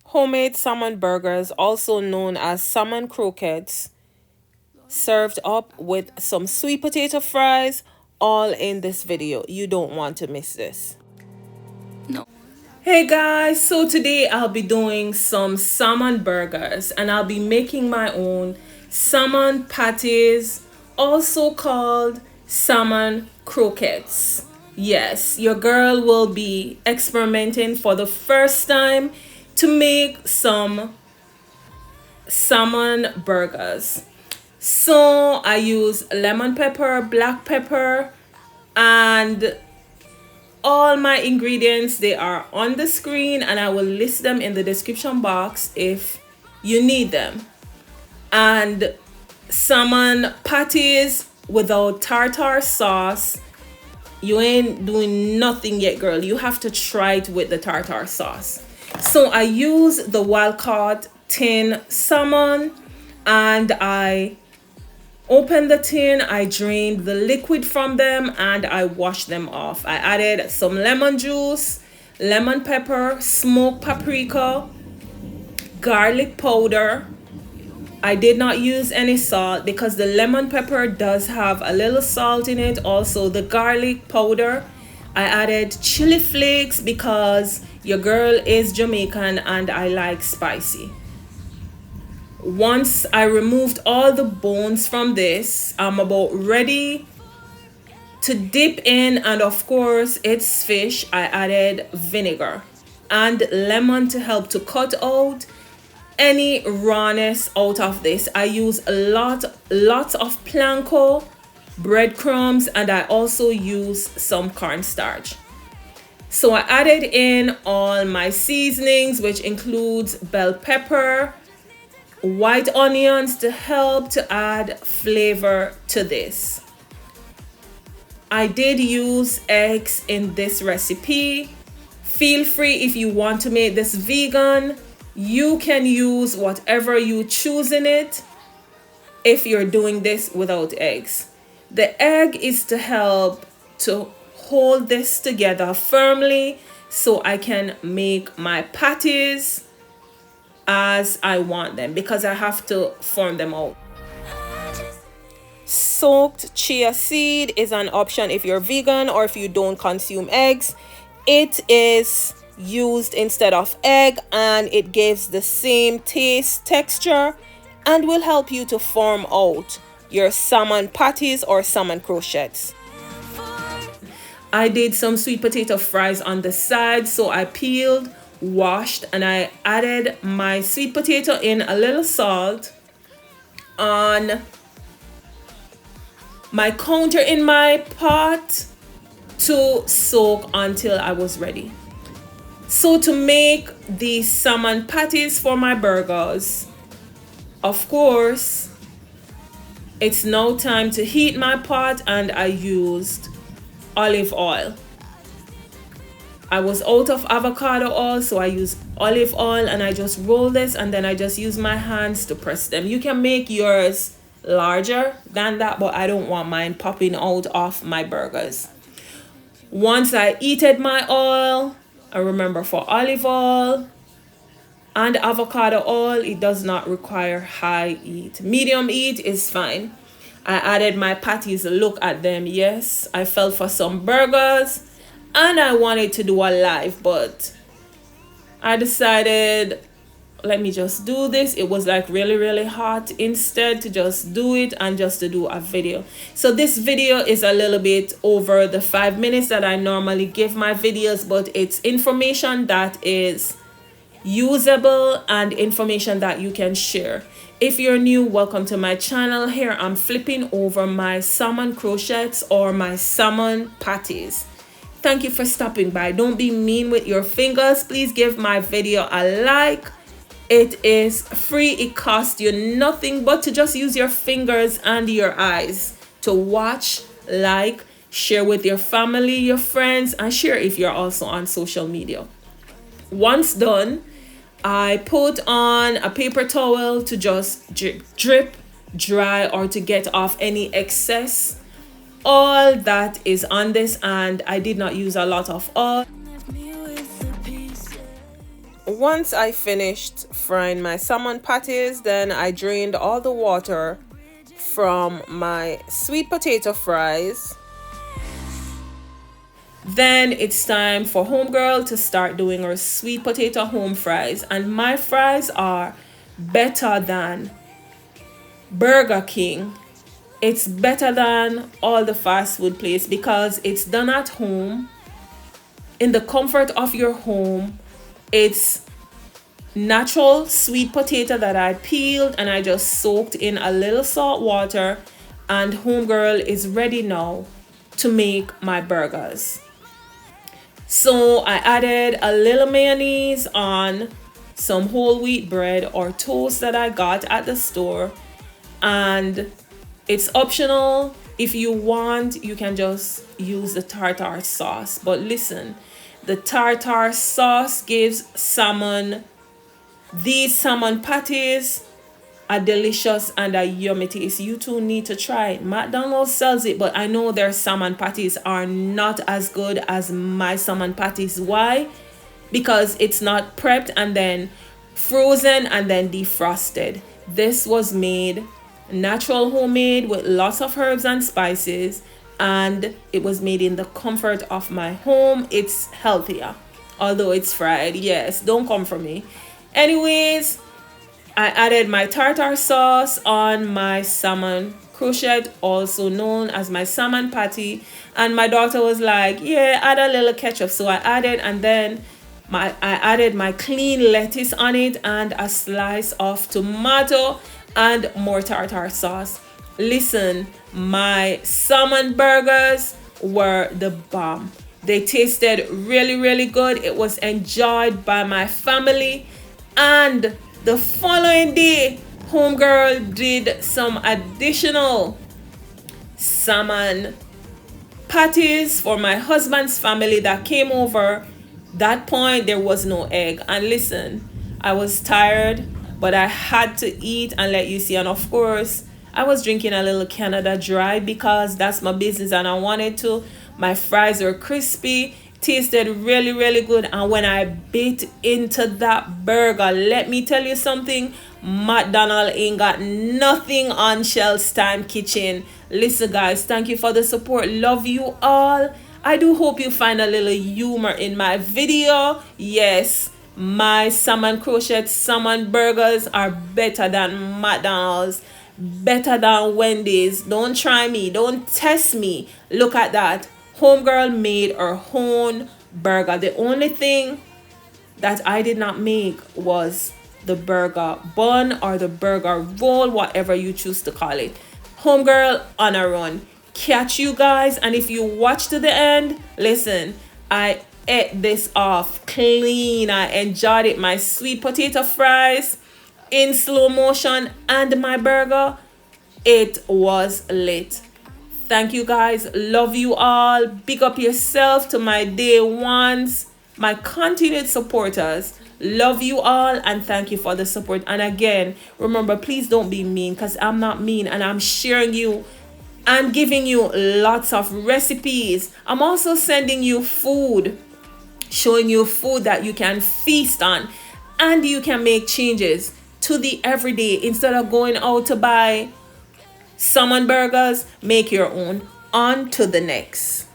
Homemade salmon burgers, also known as salmon croquettes, served up with some sweet potato fries, all in this video. You don't want to miss this. Hey guys, so today I'll be doing some salmon burgers and I'll be making my own salmon patties, also called salmon croquettes. Yes, your girl will be experimenting for the first time to make some salmon burgers. So I use lemon pepper, black pepper, and all my ingredients, they are on the screen and I will list them in the description box if you need them. And salmon patties without tartar sauce, you ain't doing nothing yet, girl. You have to try it with the tartar sauce. So I use the wild caught tin salmon and I open the tin, I drained the liquid from them and I washed them off. I added some lemon juice, lemon pepper, smoked paprika, garlic powder. I did not use any salt because the lemon pepper does have a little salt in it. Also the garlic powder. I added chili flakes because your girl is Jamaican and I like spicy. Once I removed all the bones from this, I'm about ready to dip in, and of course it's fish. I added vinegar and lemon to help to cut out any rawness out of this. I use lots of planko, breadcrumbs, and I also use some cornstarch. So I added in all my seasonings, which includes bell pepper, white onions to help to add flavor to this. I did use eggs in this recipe. Feel free, if you want to make this vegan, you can use whatever you choose in it if you're doing this without eggs. The egg is to help to hold this together firmly so I can make my patties as I want them, because I have to form them out. Soaked chia seed is an option if you're vegan or if you don't consume eggs. It is used instead of egg and it gives the same taste, texture, and will help you to form out your salmon patties or salmon croquettes. I did some sweet potato fries on the side, so I peeled, washed, and I added my sweet potato in a little salt on my counter in my pot to soak until I was ready. So to make the salmon patties for my burgers, of course, it's now time to heat my pot, and I used olive oil. I was out of avocado oil, so I used olive oil and I just roll this and then I just use my hands to press them. You can make yours larger than that, but I don't want mine popping out of my burgers. Once I heated my oil, I remember for olive oil and avocado oil, it does not require high heat. Medium heat is fine. I added my patties. Look at them. Yes, I fell for some burgers and I wanted to do a live, but I decided, let me just do this. It was like really hot, instead to just do it and just to do a video. So this video is a little bit over the 5 minutes that I normally give my videos, but it's information that is usable and information that you can share. If you're new, welcome to my channel. Here I'm flipping over my salmon croquettes or my salmon patties. Thank you for stopping by. Don't be mean with your fingers. Please give my video a like. It is free. It costs you nothing but to just use your fingers and your eyes to watch, like, share with your family, your friends, and share if you're also on social media. Once done, I put on a paper towel to just drip dry or to get off any excess oil that is on this, and I did not use a lot of oil. Once I finished frying my salmon patties, then I drained all the water from my sweet potato fries. Then it's time for homegirl to start doing her sweet potato home fries. And my fries are better than Burger King. It's better than all the fast food place because it's done at home in the comfort of your home. It's natural sweet potato that I peeled and I just soaked in a little salt water, and homegirl is ready now to make my burgers. So I added a little mayonnaise on some whole wheat bread or toast that I got at the store, and it's optional. If you want, you can just use the tartar sauce, but listen, the tartar sauce gives these salmon patties a delicious and a yummy taste. You too need to try it. McDonald's sells it, but I know their salmon patties are not as good as my salmon patties. Why? Because it's not prepped and then frozen and then defrosted. This was made natural, homemade, with lots of herbs and spices, and it was made in the comfort of my home. It's healthier, although it's fried. Yes, don't come for me. Anyways, I added my tartar sauce on my salmon crochet, also known as my salmon patty, and my daughter was like, yeah, add a little ketchup. So I added, and then I added my clean lettuce on it and a slice of tomato and more tartar sauce. Listen, my salmon burgers were the bomb. They tasted really, really good. It was enjoyed by my family, and the following day, homegirl did some additional salmon patties for my husband's family that came over. That point, there was no egg. And listen, I was tired, but I had to eat and let you see. And of course, I was drinking a little Canada Dry because that's my business and I wanted to. My fries were crispy, tasted really, really good. And when I bit into that burger, let me tell you something, McDonald's ain't got nothing on Shell's Time Kitchen. Listen guys, thank you for the support. Love you all. I do hope you find a little humor in my video. Yes, my salmon crochet salmon burgers are better than McDonald's, better than Wendy's. Don't try me, don't test me. Look at that. Homegirl made her own burger. The only thing that I did not make was the burger bun or the burger roll, whatever you choose to call it. Homegirl on a run. Catch you guys, and if you watch to the end, listen, I ate this off clean. I enjoyed it. My sweet potato fries in slow motion and my burger, it was lit. Thank you guys. Love you all. Big up yourself to my day ones, my continued supporters. Love you all and thank you for the support. And again, remember, please don't be mean, because I'm not mean and I'm sharing you. I'm giving you lots of recipes. I'm also sending you food, showing you food that you can feast on and you can make changes to the everyday. Instead of going out to buy salmon burgers, make your own. On to the next.